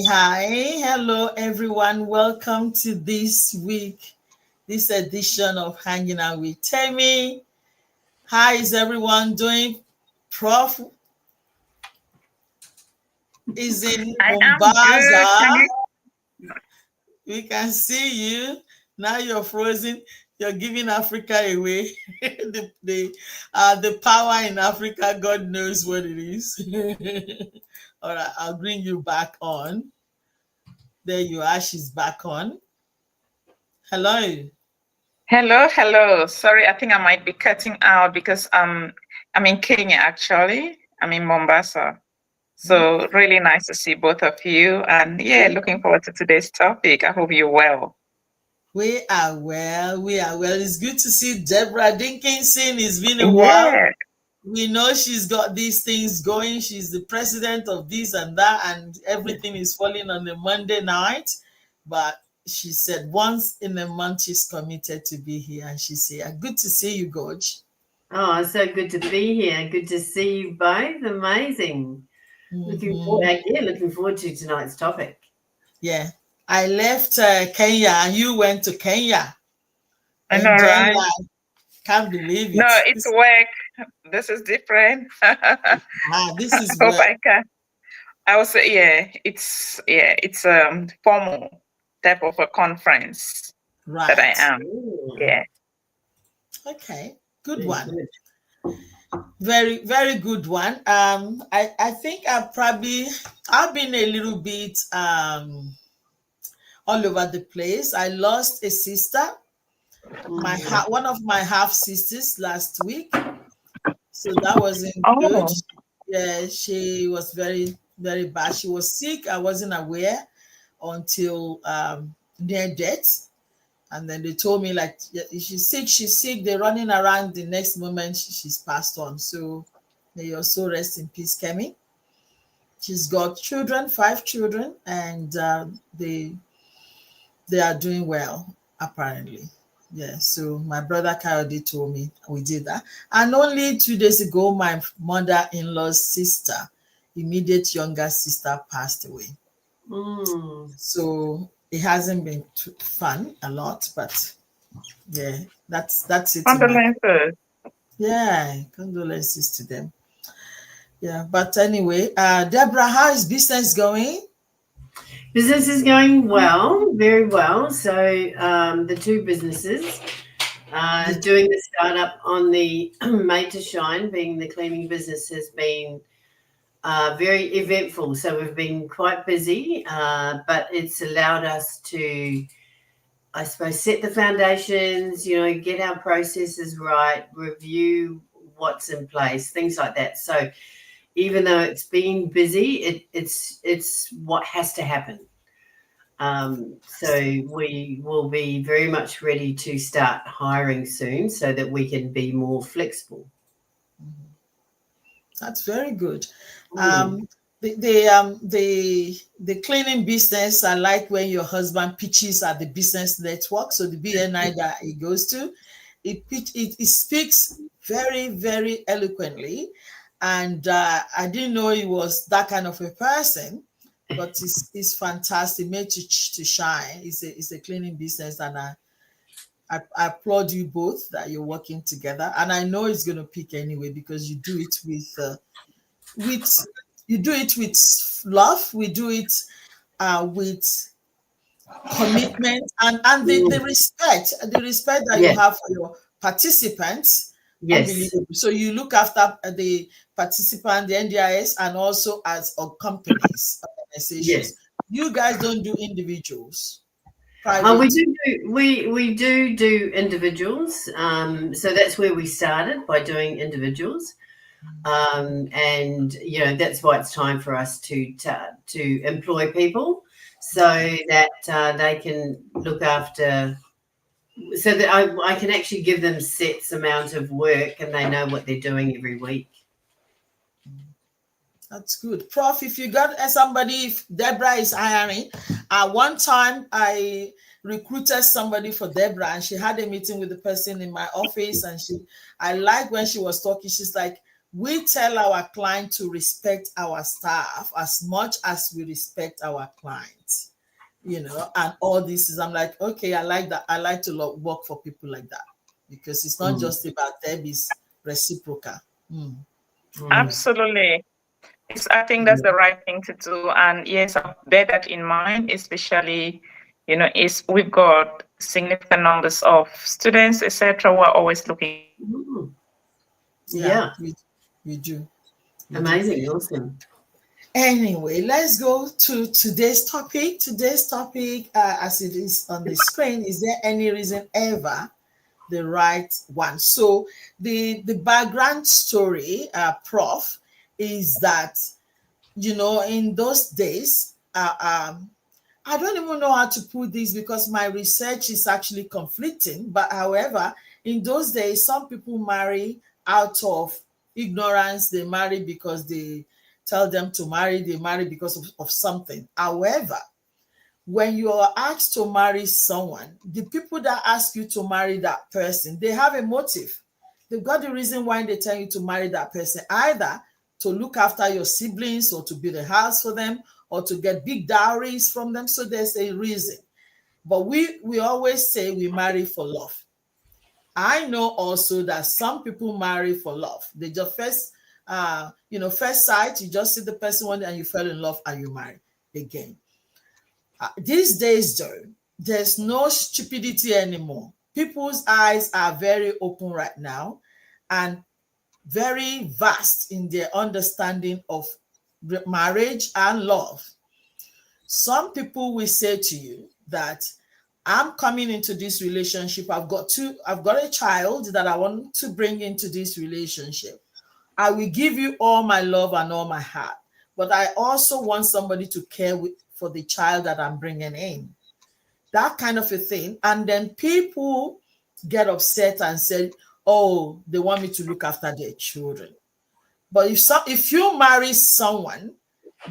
Hi, hello everyone. Welcome to this edition of Hanging Out with Temi. How is everyone doing? Prof is in I am good. Mombasa. We can see you. Now you're frozen. You're giving Africa away. The power in Africa, God knows what it is. All right, I'll bring you back on. There you are. She's back on. Hello. Hello. Sorry, I think I might be cutting out because I'm in Kenya actually. I'm in Mombasa. So really nice to see both of you. And yeah, looking forward to today's topic. I hope you're well. We are well. We are well. It's good to see Deborah Dinkinson. It's been a while. Yeah. We know she's got these things going. She's the president of this and that, and everything is falling on a Monday night. But she said once in a month she's committed to be here, and she's here. Good to see you, Gorge. Oh, so good to be here. Good to see you both. Amazing. Looking forward to tonight's topic. Yeah. I left Kenya and you went to Kenya. I know, right? Life. Can't believe it. No, it's work. This is different. This is I hope I can. I would say, it's formal type of a conference that I am. Yeah. Okay. Good one. Very, very good one. I think I've been a little bit all over the place. I lost a sister, one of my half sisters last week. So that wasn't good. Yeah, she was very, very bad. She was sick. I wasn't aware until near death. And then they told me, like, she's sick. They're running around. The next moment, she's passed on. So may your soul rest in peace, Kemi. She's got children, 5 children, and they are doing well, apparently. Yeah, so my brother Coyote told me we did that. And only 2 days ago, my mother-in-law's sister, immediate younger sister, passed away. So it hasn't been fun a lot, but yeah, that's it. Condolences. Yeah, condolences to them. Yeah, but anyway, Deborah, how is business going? Business is going well, very well. So the 2 businesses doing the startup on the Made to Shine, being the cleaning business, has been very eventful. So we've been quite busy, but it's allowed us to, I suppose, set the foundations, get our processes right, review what's in place, things like that. So even though it's been busy, it's what has to happen. So we will be very much ready to start hiring soon so that we can be more flexible. That's very good. The cleaning business, I like when your husband pitches at the business network. So the BNI that he goes to, it speaks very, very eloquently. And I didn't know he was that kind of a person, but it's fantastic. Made to shine. It's a cleaning business, and I applaud you both that you're working together. And I know it's going to pick anyway because you do it with love. We do it with commitment and the respect that you have for your participants. Yes. So you look after the participant, the NDIS, and also as companies, organizations. Yes. You guys don't do individuals. We do individuals. So that's where we started, by doing individuals. And that's why it's time for us to employ people so that they can look after, so that I can actually give them sets amount of work and they know what they're doing every week. That's good. Prof, if you got somebody, if Deborah is hiring, one time I recruited somebody for Deborah and she had a meeting with the person in my office, and I like when she was talking, she's like, we tell our client to respect our staff as much as we respect our clients, and all this is, I'm like, okay, I like that. I like to work for people like that, because it's not just about them, it's reciprocal. Absolutely. I think that's the right thing to do. And yes, I'll bear that in mind, especially, is we've got significant numbers of students, etc. We're always looking. Yeah. We do. Amazing. Awesome. Anyway, let's go to today's topic. Today's topic, as it is on the screen, is there any reason ever the right one? So the background story, Prof, is that, in those days, I don't even know how to put this because my research is actually conflicting. But however, in those days, some people marry out of ignorance. They marry because they tell them to marry. They marry because of something. However, when you are asked to marry someone, the people that ask you to marry that person, they have a motive. They've got the reason why they tell you to marry that person, either to look after your siblings or to build a house for them or to get big dowries from them. So there's a reason. But we always say we marry for love. I know also that some people marry for love. They just first sight, you just see the person one day and you fell in love and you marry again. These days, though, there's no stupidity anymore. People's eyes are very open right now and very vast in their understanding of marriage and love. Some people will say to you that I'm coming into this relationship. I've got a child that I want to bring into this relationship. I will give you all my love and all my heart, but I also want somebody to care for the child that I'm bringing in. That kind of a thing. And then people get upset and say, oh, they want me to look after their children. But if you marry someone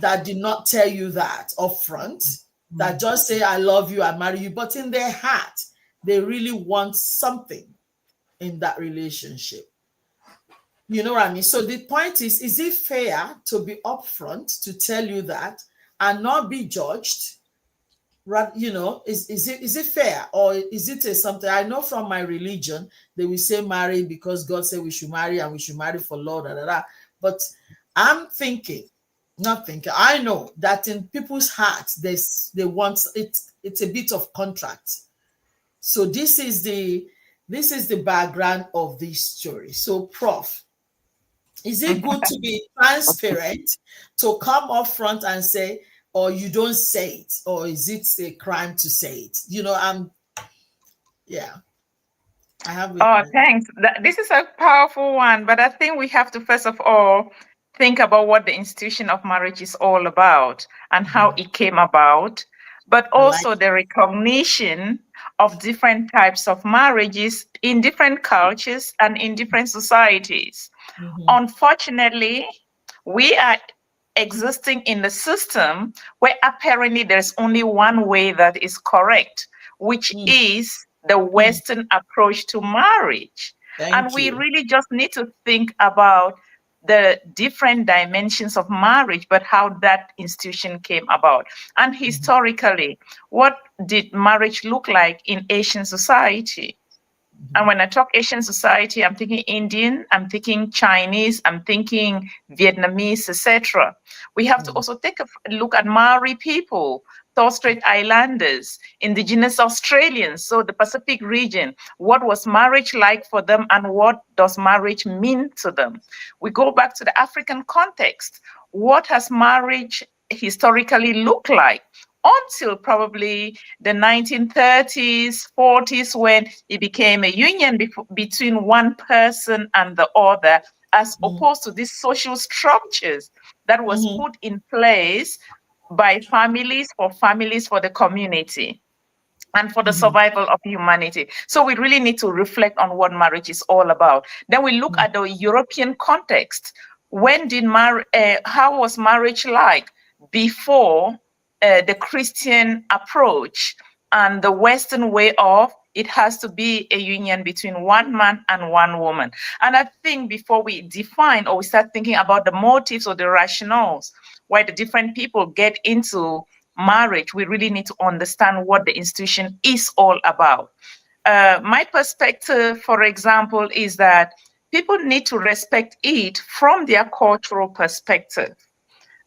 that did not tell you that upfront, that just say, I love you, I marry you, but in their heart, they really want something in that relationship. You know what I mean? So the point is it fair to be upfront to tell you that and not be judged? Is it fair, or is it something? I know from my religion they will say marry because God said we should marry and we should marry for Lord, but I'm thinking, I know that in people's hearts they want it. It's a bit of contract. So this is the background of this story. So, Prof, is it good to be transparent, to come up front and say, or you don't say it, or is it a crime to say it? I have. Thanks. This is a powerful one, but I think we have to first of all think about what the institution of marriage is all about and how it came about, but also the recognition of different types of marriages in different cultures and in different societies. Unfortunately, we are existing in the system where apparently there's only one way that is correct, which is the Western approach to marriage. We really just need to think about the different dimensions of marriage, but how that institution came about. And historically, what did marriage look like in Asian society? And when I talk Asian society, I'm thinking Indian, I'm thinking Chinese, I'm thinking Vietnamese, etc. We have to also take a look at Maori people, Torres Strait Islanders, indigenous Australians, so the Pacific region. What was marriage like for them and what does marriage mean to them? We go back to the African context. What has marriage historically looked like? Until probably the 1930s, 40s, when it became a union between one person and the other, as opposed to these social structures that was put in place by families for the community and for the survival of humanity. So we really need to reflect on what marriage is all about. Then we look at the European context. How was marriage like before the Christian approach and the Western way of it has to be a union between one man and one woman. And I think before we define or we start thinking about the motives or the rationales why the different people get into marriage, we really need to understand what the institution is all about. My perspective, for example, is that people need to respect it from their cultural perspective.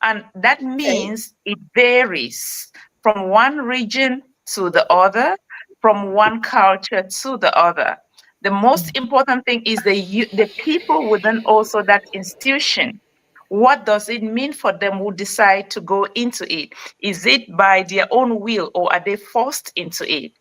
And that Okay. means it varies from one region to the other, from one culture to the other. The most important thing is the people within also that institution. What does it mean for them who decide to go into it? Is it by their own will or are they forced into it?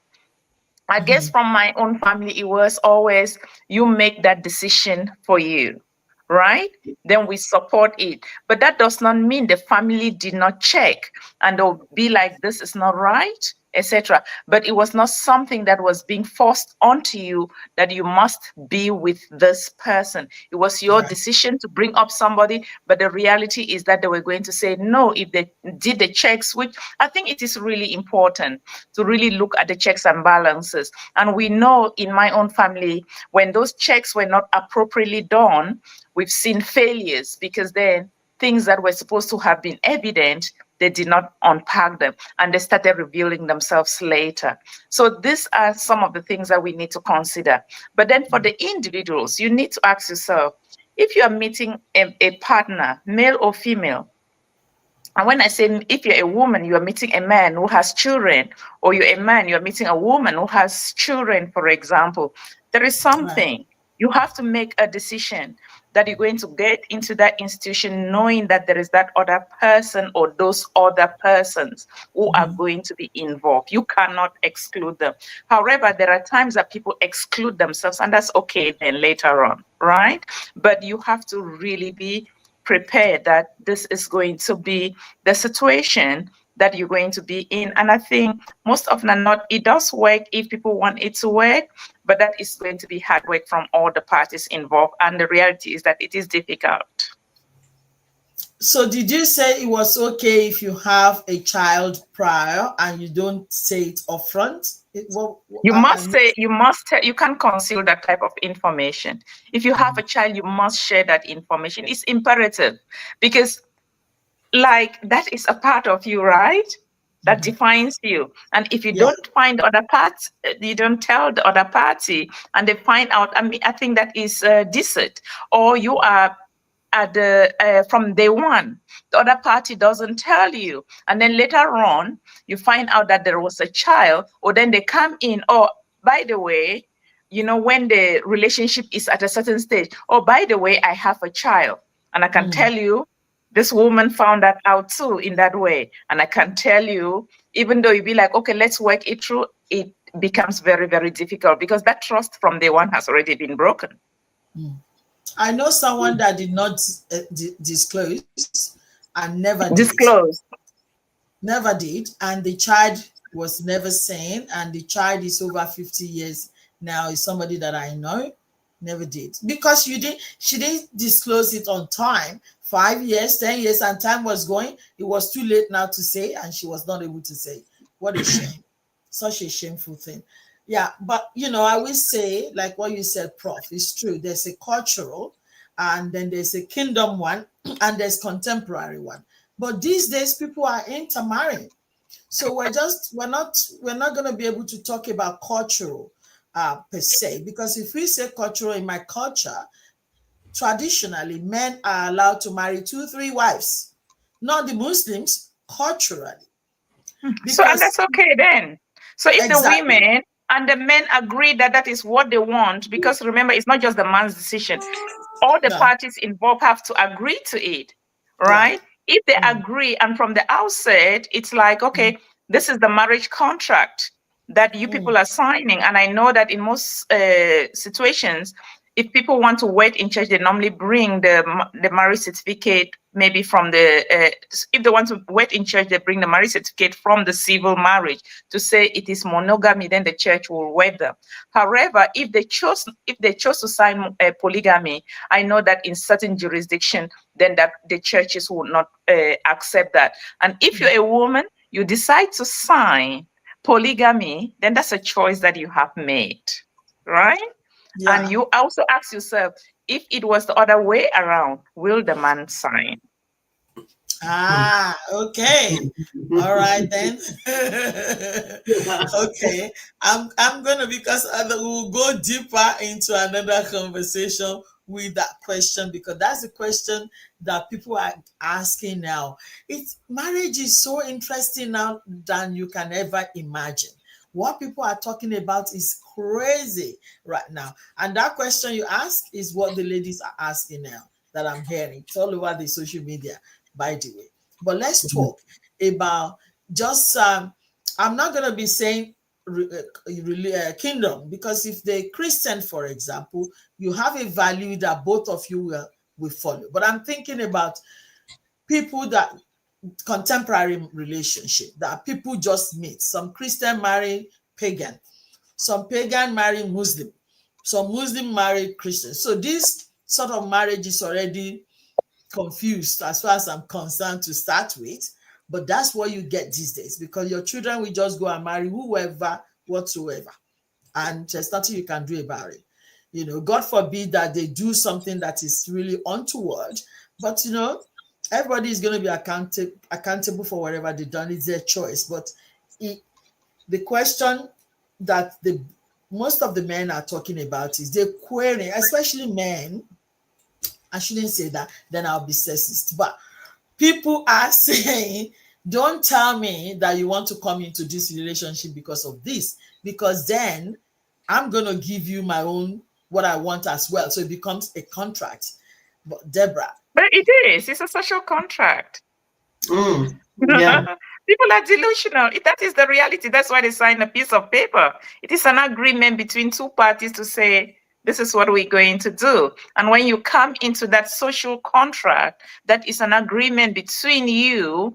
I guess from my own family, it was always you make that decision for you, right? Then we support it. But that does not mean the family did not check and they'll be like, this is not right, etc. But it was not something that was being forced onto you that you must be with this person. It was your Right. decision to bring up somebody, but the reality is that they were going to say no if they did the checks, which I think it is really important to really look at the checks and balances. And we know in my own family, when those checks were not appropriately done, we've seen failures because then things that were supposed to have been evident, they did not unpack them and they started revealing themselves later. So these are some of the things that we need to consider. But then for the individuals, you need to ask yourself, if you are meeting a partner, male or female, and when I say if you're a woman, you are meeting a man who has children, or you're a man, you're meeting a woman who has children, for example, there is Right. something. You have to make a decision that you're going to get into that institution knowing that there is that other person or those other persons who are going to be involved. You cannot exclude them. However, there are times that people exclude themselves, and that's okay then later on, right? But you have to really be prepared that this is going to be the situation that you're going to be in. And I think most often than not, it does work if people want it to work, but that is going to be hard work from all the parties involved. And the reality is that it is difficult. So did you say it was okay if you have a child prior and you don't say it upfront? You I must say, you can't conceal that type of information. If you have a child, you must share that information. It's imperative because like that is a part of you, right? That defines you. And if you yeah. don't find the other part, you don't tell the other party, and they find out. I mean, I think that is deceit, or you are at the from day one. The other party doesn't tell you, and then later on, you find out that there was a child, or then they come in. Oh, by the way, when the relationship is at a certain stage. Oh, by the way, I have a child, and I can tell you this woman found that out too in that way. And I can tell you, even though you'd be like, okay, let's work it through, it becomes very, very difficult because that trust from day one has already been broken. I know someone that did not disclose and never did. Disclose. Never did. And the child was never seen. And the child is over 50 years now, is somebody that I know. Never did. Because she didn't disclose it on time. 5 years, 10 years, and time was going. It was too late now to say, and she was not able to say. What a shame. Such a shameful thing. Yeah, but I will say, like what you said, Prof, it's true. There's a cultural, and then there's a kingdom one, and there's contemporary one. But these days, people are intermarrying. So we're not going to be able to talk about cultural per se, because if we say cultural in my culture, traditionally men are allowed to marry 2, 3 wives, not the Muslims, culturally. So, and Because that's okay then. So if the exactly, women and the men agree that that is what they want, because remember, it's not just the man's decision. All the yeah, parties involved have to agree to it, yeah, right? If they agree, and from the outset, it's like, okay, this is the marriage contract that you people are signing. And I know that in most situations, if people want to wed in church, they normally bring the marriage certificate, maybe from if they want to wed in church, they bring the marriage certificate from the civil marriage to say it is monogamy, then the church will wed them. However, if they chose to sign polygamy, I know that in certain jurisdiction, then that the churches will not accept that. And if you're a woman, you decide to sign polygamy, then that's a choice that you have made, right? Yeah. And you also ask yourself, if it was the other way around, will the man sign? Ah, okay. All right then. Okay. I'm gonna, because we'll go deeper into another conversation with that question, because that's the question that people are asking now. It's marriage is so interesting now than you can ever imagine. What people are talking about is crazy right now. And that question you ask is what the ladies are asking now that I'm hearing. It's all over the social media, by the way. But let's talk about just, I'm not going to be saying kingdom, because if they're Christian, for example, you have a value that both of you will follow. But I'm thinking about people that contemporary relationship that people just meet. Some Christian marry pagan, some pagan marry Muslim, some Muslim marry Christian. So this sort of marriage is already confused as far as I'm concerned to start with. But that's what you get these days, because your children will just go and marry whoever whatsoever, and there's nothing you can do about it. You know, God forbid that they do something that is really untoward, but you know, everybody is going to be accountable for whatever they've done. It's their choice. But the question that the most of the men are talking about is they're querying, especially men. I shouldn't say that, then I'll be sexist. But people are saying, don't tell me that you want to come into this relationship because of this, because then I'm going to give you my own, what I want as well. So it becomes a contract. But Deborah. But it is. It's a social contract. Yeah. People are delusional. That is the reality. That's why they sign a piece of paper. It is an agreement between two parties to say, this is what we're going to do. And when you come into that social contract, that is an agreement between you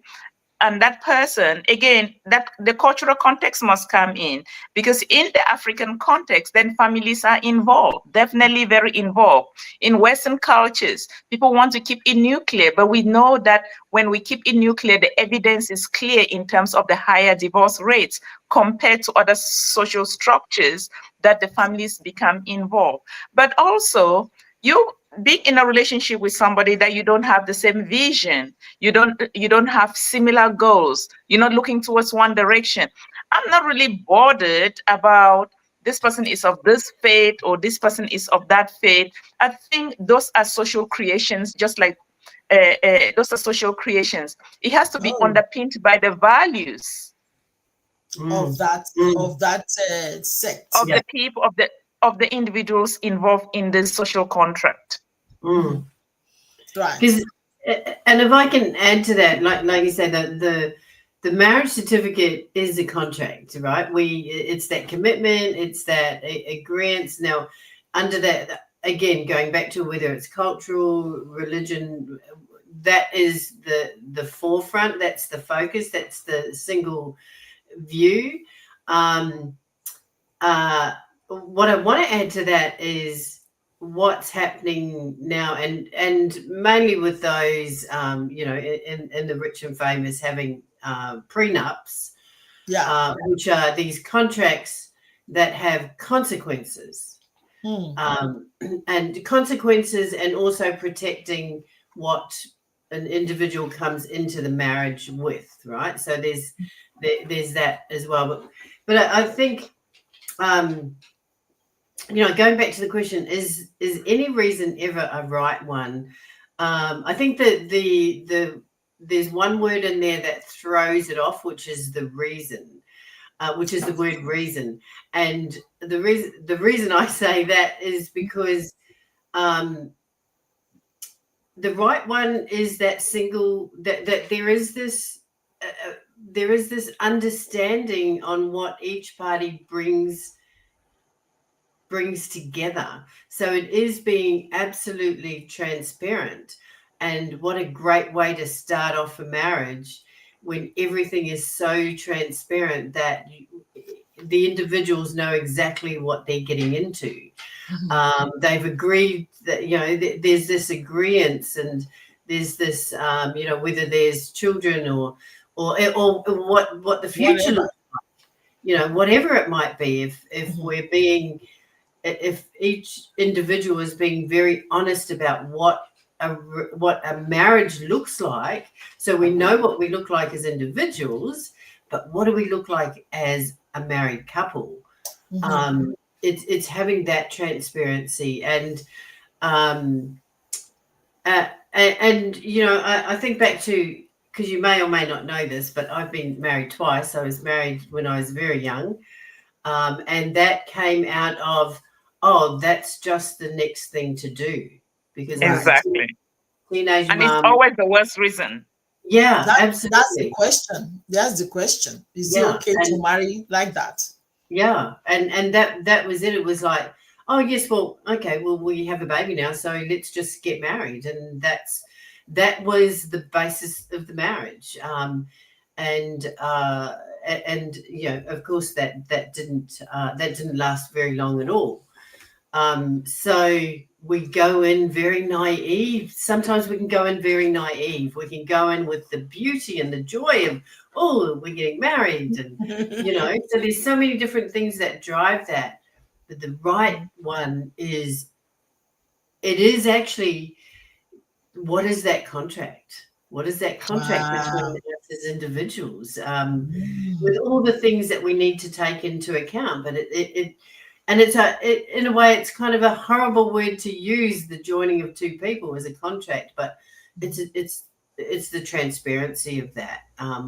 and that person, again, that the cultural context must come in, because in the African context, then families are involved, definitely very involved. In Western cultures, people want to keep it nuclear, but we know that when we keep it nuclear, the evidence is clear in terms of the higher divorce rates compared to other social structures that the families become involved. But also, you being in a relationship with somebody that you don't have the same vision, you don't have similar goals, you're not looking towards one direction. I'm not really bothered about this person is of this faith or this person is of that faith. I think those are social creations, just like those are social creations. It has to be underpinned by the values of that sect, of the people, of the individuals involved in the social contract. Right. Right. And if I can add to that, like you say, the marriage certificate is a contract, right? It's that commitment, it's that agreement. Now, under that, again, going back to whether it's cultural, religion, that is the forefront, that's the focus, that's the single view. What I want to add to that is what's happening now, and mainly with those in the rich and famous having prenups, which are these contracts that have consequences, and consequences, and also protecting what an individual comes into the marriage with, right? So there's that as well, but I think going back to the question, is any reason ever a right one? I think that there's one word in there that throws it off, which is the reason, which is the word reason. And the reason I say that is because the right one is that single, that there is this understanding on what each party brings together. So it is being absolutely transparent. And what a great way to start off a marriage, when everything is so transparent that the individuals know exactly what they're getting into. They've agreed that, there's this agreement, and there's this, whether there's children or what the future looks like. whatever it might be, if each individual is being very honest about what a marriage looks like, so we know what we look like as individuals, but what do we look like as a married couple? It's having that transparency, and I think back to, because you may or may not know this, but I've been married twice. I was married when I was very young, and that came out of, that's just the next thing to do, because Exactly. teenage and mom. It's always the worst reason. Yeah, That's the absolutely. question. That's the question. Is it Yeah, okay to marry like that? Yeah, and that was it. It was like, oh yes, well, okay, well, we have a baby now, so let's just get married, and that was the basis of the marriage. And of course, that didn't last very long at all. So we go in very naive. Sometimes we can go in very naive. We can go in with the beauty and the joy of, oh, we're getting married, and so there's so many different things that drive that. But the right one is, it is actually, what is that contract? What is that contract between us as individuals? With all the things that we need to take into account, but in a way, it's kind of a horrible word to use, the joining of two people as a contract, but it's the transparency of that.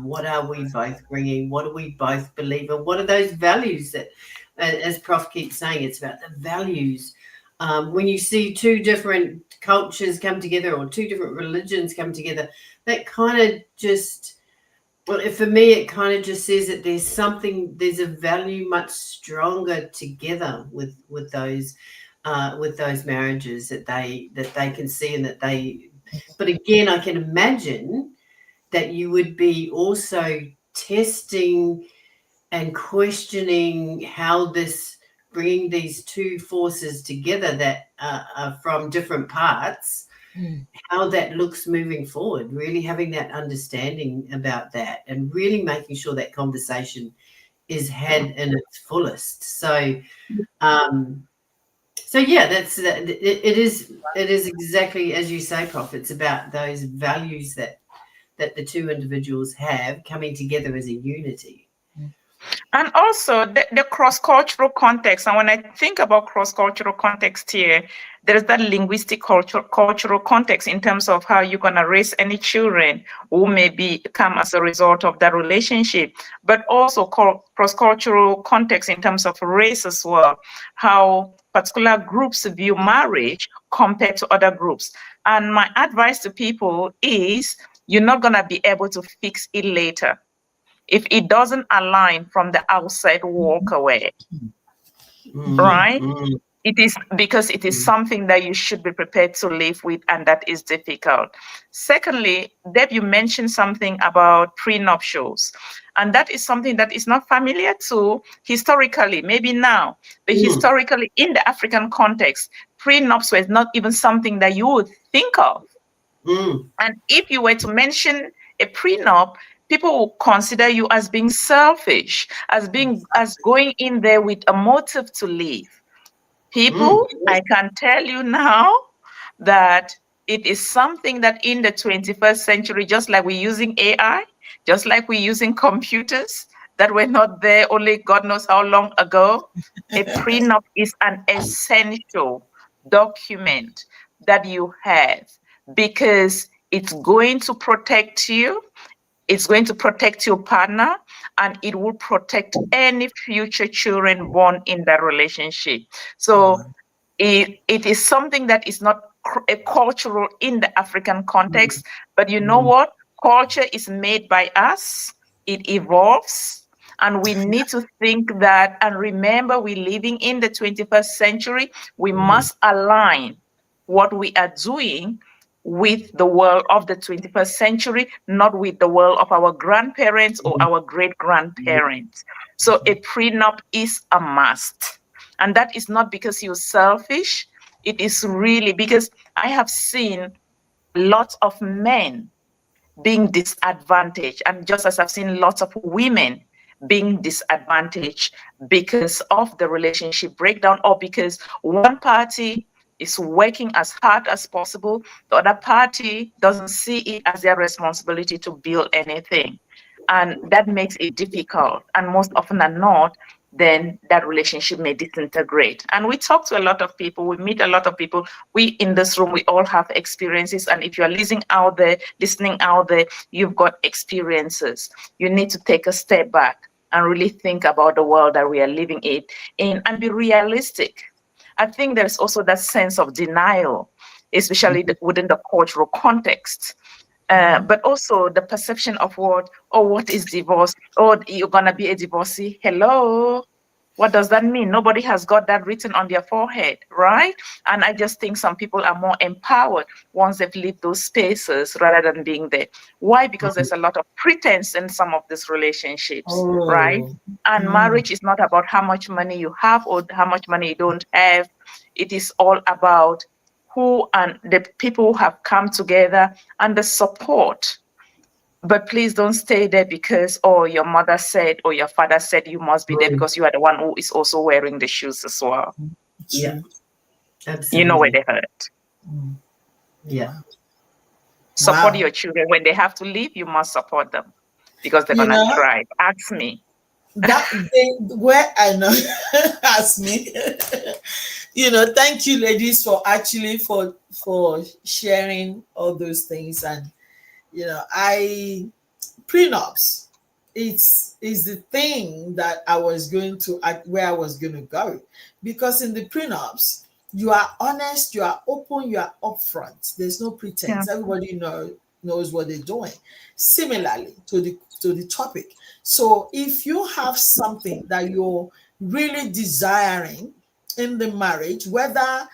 What are we both bringing? What do we both believe in? What are those values that, as Prof keeps saying, it's about the values. When you see two different cultures come together, or two different religions come together, that kind of just, well, for me, it kind of just says that there's a value much stronger together with those marriages that they can see, and that they. But again, I can imagine that you would be also testing and questioning how this, bringing these two forces together that are from different parts, how that looks moving forward, really having that understanding about that, and really making sure that conversation is had in its fullest. So yeah, it is exactly as you say, Prof. It's about those values that the two individuals have coming together as a unity. And also the cross-cultural context. And when I think about cross-cultural context here, there's that linguistic cultural context in terms of how you're going to raise any children who may come as a result of that relationship, but also cross-cultural context in terms of race as well, how particular groups view marriage compared to other groups. And my advice to people is, you're not going to be able to fix it later. If it doesn't align from the outside, walk away. Right? It is because it is something that you should be prepared to live with, and that is difficult. Secondly, Deb, you mentioned something about prenuptials, and that is something that is not familiar to historically, maybe now, but historically in the African context, prenups was not even something that you would think of. And if you were to mention a prenup, people will consider you as being selfish, as going in there with a motive to leave. People, I can tell you now that it is something that in the 21st century, just like we're using AI, just like we're using computers that were not there only God knows how long ago, a prenup is an essential document that you have, because it's going to protect you. It's going to protect your partner, and it will protect any future children born in that relationship. So it is something that is not a cultural in the African context, but you know what? Culture is made by us. It evolves, and we need to think that and remember we're living in the 21st century. We must align what we are doing with the world of the 21st century, not with the world of our grandparents or our great-grandparents. So a prenup is a must. And that is not because you're selfish. It is really because I have seen lots of men being disadvantaged. And just as I've seen lots of women being disadvantaged because of the relationship breakdown, or because one party is working as hard as possible, the other party doesn't see it as their responsibility to build anything. And that makes it difficult. And most often than not, then that relationship may disintegrate. And we talk to a lot of people, we meet a lot of people. We in this room, we all have experiences. And if you're listening out there, you've got experiences. You need to take a step back and really think about the world that we are living in and be realistic. I think there's also that sense of denial, especially within the cultural context. But also the perception of what is divorce? Oh, you're going to be a divorcee. Hello. What does that mean? Nobody has got that written on their forehead, right? And I just think some people are more empowered once they've lived those spaces rather than being there. Why? Because there's a lot of pretense in some of these relationships, right? And marriage is not about how much money you have or how much money you don't have. It is all about who and the people who have come together and the support. But please don't stay there because, your mother said or your father said you must be there, because you are the one who is also wearing the shoes as well. Yeah, absolutely. You know where they hurt. Yeah. Support your children. When they have to leave, you must support them because they're going to cry. Ask me. That thing where I know, ask me. Thank you, ladies, for actually for sharing all those things. And prenups, is the thing that I was going to where I was going to go, because in the prenups you are honest, you are open, you are upfront. There's no pretense. Yeah. Everybody knows what they're doing. Similarly to the topic. So if you have something that you're really desiring in the marriage, whether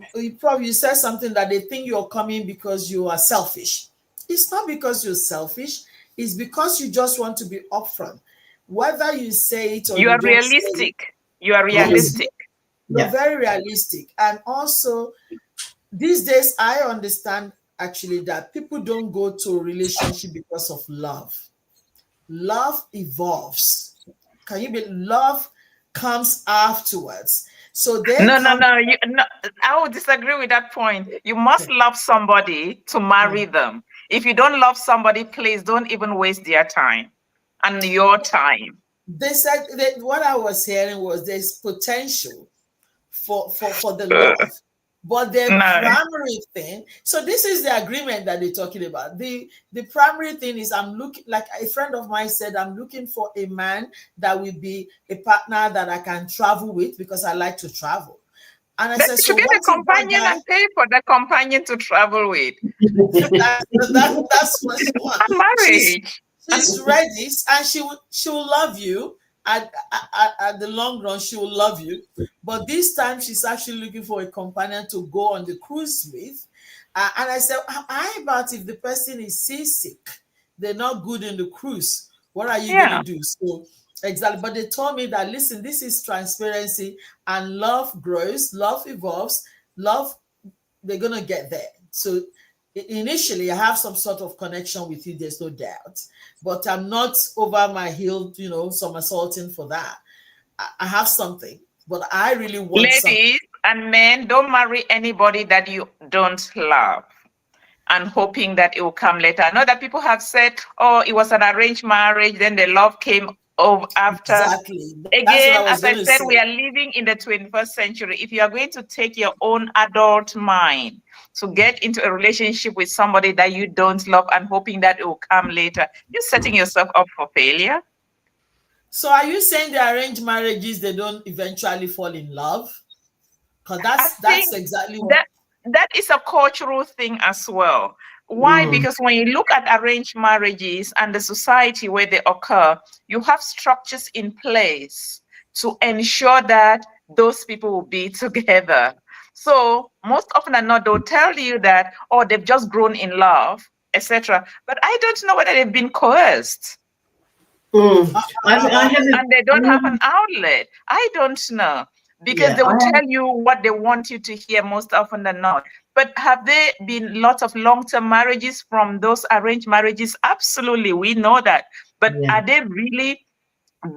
you said something that they think you're coming because you are selfish. It's not because you're selfish. It's because you just want to be upfront. Whether you say it or you are realistic. You are realistic. You're very realistic. And also, these days, I understand actually that people don't go to a relationship because of love. Love evolves. Love comes afterwards. So no. I would disagree with that point. You must love somebody to marry them. If you don't love somebody, please don't even waste their time and your time. They said that what I was hearing was there's potential for the love, but the primary thing. So this is the agreement that they're talking about. The primary thing is, I'm looking, like a friend of mine said, I'm looking for a man that will be a partner that I can travel with because I like to travel. And I said, so get a companion and pay for the companion to travel with. That's what she wants. Marriage. She's ready, and she will love you. At the long run, she will love you. But this time, she's actually looking for a companion to go on the cruise with. And I said, how about if the person is seasick? They're not good in the cruise. What are you going to do? So exactly. But they told me that, listen, this is transparency, and love grows, love evolves, love, they're going to get there. So initially, I have some sort of connection with you, there's no doubt. But I'm not over my heel, somersaulting for that. I have something, but I really want Ladies something. And men, don't marry anybody that you don't love and hoping that it will come later. I know that people have said, it was an arranged marriage, then the love came over after. Exactly. Again, as I said, we are living in the 21st century. If you are going to take your own adult mind to get into a relationship with somebody that you don't love and hoping that it will come later, you're setting yourself up for failure. So are you saying the arranged marriages, they don't eventually fall in love? Because that's exactly what... That is a cultural thing as well. Why? Because when you look at arranged marriages and the society where they occur, you have structures in place to ensure that those people will be together. So most often than not, they'll tell you that, they've just grown in love, etc. But I don't know whether they've been coerced. And they don't have an outlet. I don't know. Because they will tell you what they want you to hear most often than not. But have there been lots of long-term marriages from those arranged marriages? Absolutely, we know that. But Yeah. are they really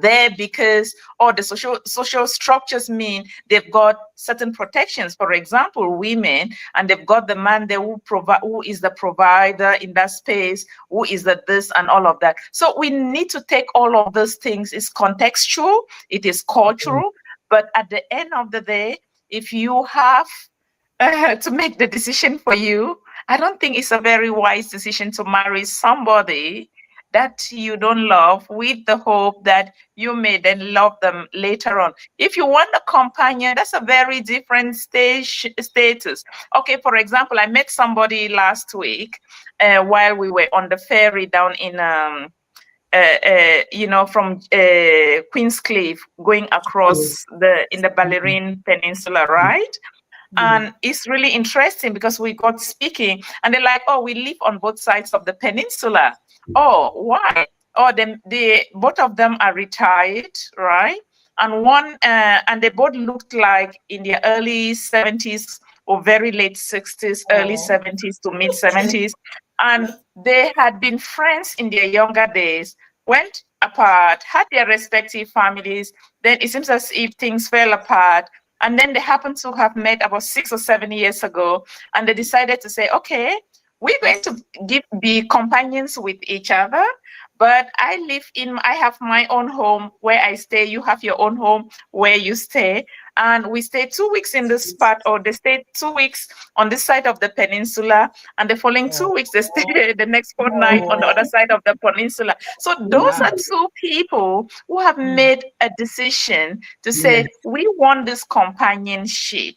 there because the social structures mean they've got certain protections? For example, women, and they've got the man there who is the provider in that space, who is the this and all of that. So we need to take all of those things. It's contextual, it is cultural, but at the end of the day, if you have to make the decision for you, I don't think it's a very wise decision to marry somebody that you don't love with the hope that you may then love them later on. If you want a companion, that's a very different status. Okay, for example, I met somebody last week while we were on the ferry down in from Queenscliff going across in the Ballerine Peninsula, right? And it's really interesting because we got speaking and they're like, oh, we live on both sides of the peninsula. Oh, why? Oh, they both of them are retired, right? And and they both looked like in their early 70s or very late 60s, early 70s to mid 70s. And they had been friends in their younger days, went apart, had their respective families. Then it seems as if things fell apart. And then they happened to have met about 6 or 7 years ago, and they decided to say, okay, we're going to be companions with each other, but I have my own home where I stay, you have your own home where you stay. And we stay 2 weeks in this part, or they stay 2 weeks on this side of the peninsula, and the following 2 weeks they stay the next fortnight on the other side of the peninsula. So those are two people who have made a decision to say, we want this companionship.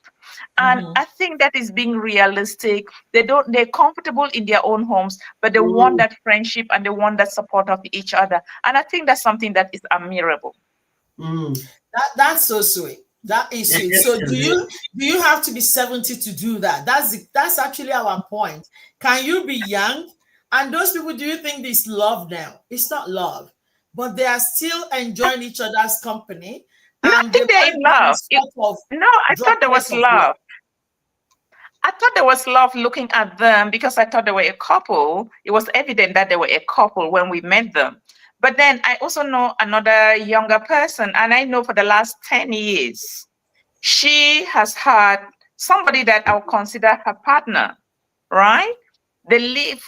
And I think that is being realistic. They're comfortable in their own homes, but they want that friendship and they want that support of each other. And I think that's something that is admirable. That's so sweet. That is sweet. So do you have to be 70 to do that? That's actually our point. Can you be young? And those people, do you think this love now? It's not love, but they are still enjoying each other's company. No, I think they're in love. I thought there was love. I thought there was love looking at them because I thought they were a couple. It was evident that they were a couple when we met them. But then I also know another younger person, and I know for the last 10 years, she has had somebody that I'll consider her partner, right?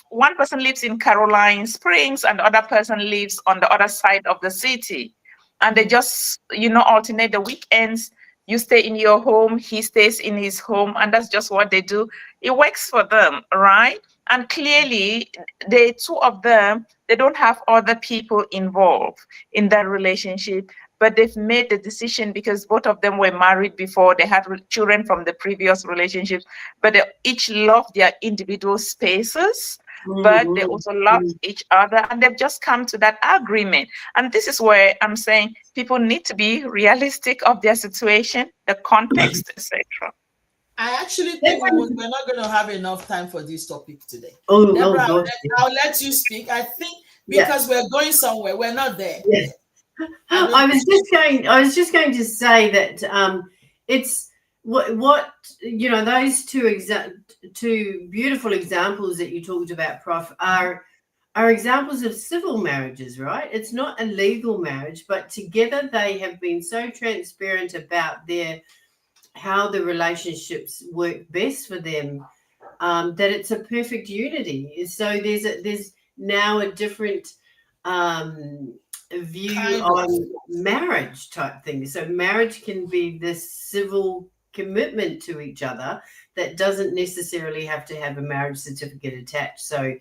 One person lives in Caroline Springs and the other person lives on the other side of the city. And they just, alternate the weekends. You stay in your home, he stays in his home, and that's just what they do. It works for them, right? And clearly, the two of them, they don't have other people involved in that relationship, but they've made the decision because both of them were married before, they had children from the previous relationships, but they each love their individual spaces. But they also love each other, and they've just come to that agreement. And this is where I'm saying people need to be realistic of their situation, the context, etc. I actually think we're not going to have enough time for this topic today. Deborah, I'll let you speak. I think because we're going somewhere, we're not there. Yes. I was just going to say that it's what those two beautiful examples that you talked about, Prof, are examples of civil marriages, right? It's not a legal marriage, but together they have been so transparent about how the relationships work best for them, that it's a perfect unity. So there's now a different view on marriage type thing. So marriage can be this civil commitment to each other that doesn't necessarily have to have a marriage certificate attached. So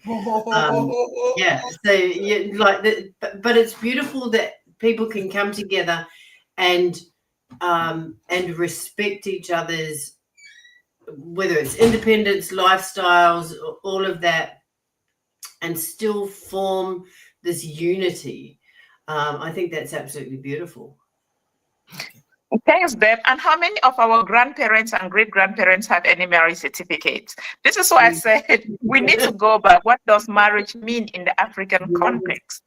but it's beautiful that people can come together and respect each other's, whether it's independence, lifestyles, all of that, and still form this unity. I think that's absolutely beautiful. Thanks, Deb. And how many of our grandparents and great-grandparents had any marriage certificates? This is why I said we need to go back. What does marriage mean in the African context?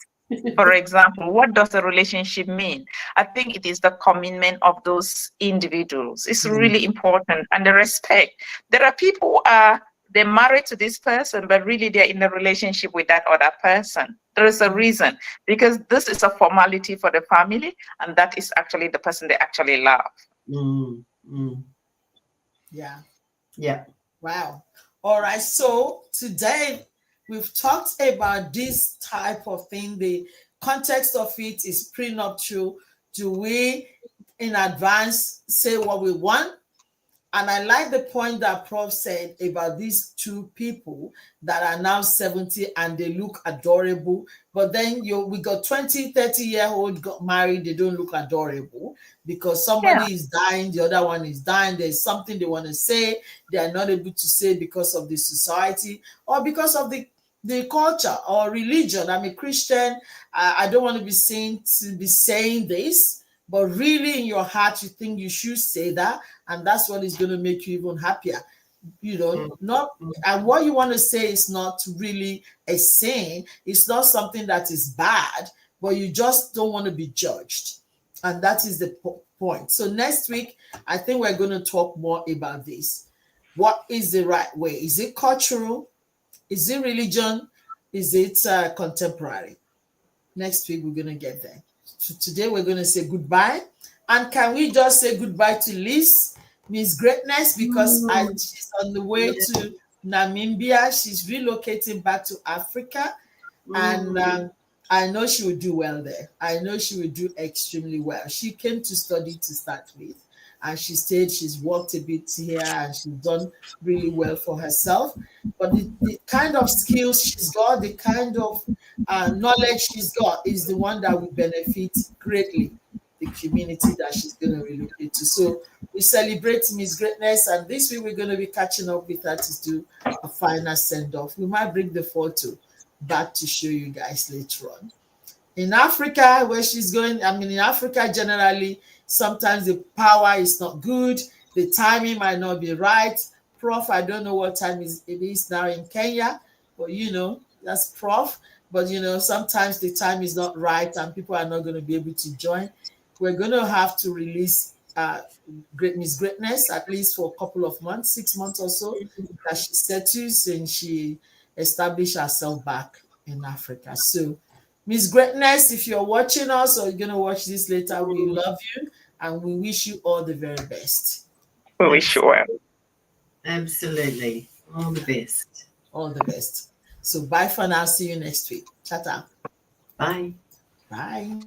For example, what does a relationship mean? I think it is the commitment of those individuals. It's really important, and the respect. There are people who are they're married to this person, but really they're in a relationship with that other person. There is a reason, because this is a formality for the family, and that is actually the person they actually love. Yeah. Yeah. Wow. All right. So today we've talked about this type of thing. The context of it is prenuptial. Do we in advance say what we want? And I like the point that Prof said about these two people that are now 70 and they look adorable. But then we got 20, 30-year-old got married, they don't look adorable because somebody is dying, the other one is dying. There's something they want to say, they are not able to say because of the society or because of the culture or religion. I'm a Christian. I don't want to be saying this, but really in your heart, you think you should say that. And that's what is going to make you even happier. And what you want to say is not really a sin. It's not something that is bad, but you just don't want to be judged. And that is the point. So next week, I think we're going to talk more about this. What is the right way? Is it cultural? Is it religion? Is it contemporary? Next week, we're going to get there. So today, we're going to say goodbye. And can we just say goodbye to Liz, Miss Greatness, because she's on the way to Namibia. She's relocating back to Africa. And I know she will do well there. I know she will do extremely well. She came to study to start with, and she stayed. She's worked a bit here, and she's done really well for herself. But the kind of skills she's got, the kind of knowledge she's got is the one that will benefit greatly the community that she's going to relocate to. So we celebrate Miss Greatness, and this week we're going to be catching up with her to do a final send-off. We might bring the photo back to show you guys later on. In Africa, where she's going, in Africa generally, sometimes the power is not good, the timing might not be right. Prof, I don't know what time it is now in Kenya, but that's Prof. But sometimes the time is not right and people are not going to be able to join. We're going to have to release Miss Greatness at least for a couple of months, 6 months or so, that she settles and she established herself back in Africa. So, Miss Greatness, if you're watching us or you're going to watch this later, we love you and we wish you all the very best. We wish you well. Absolutely. All the best. All the best. So, bye for now. See you next week. Chat out. Bye. Bye.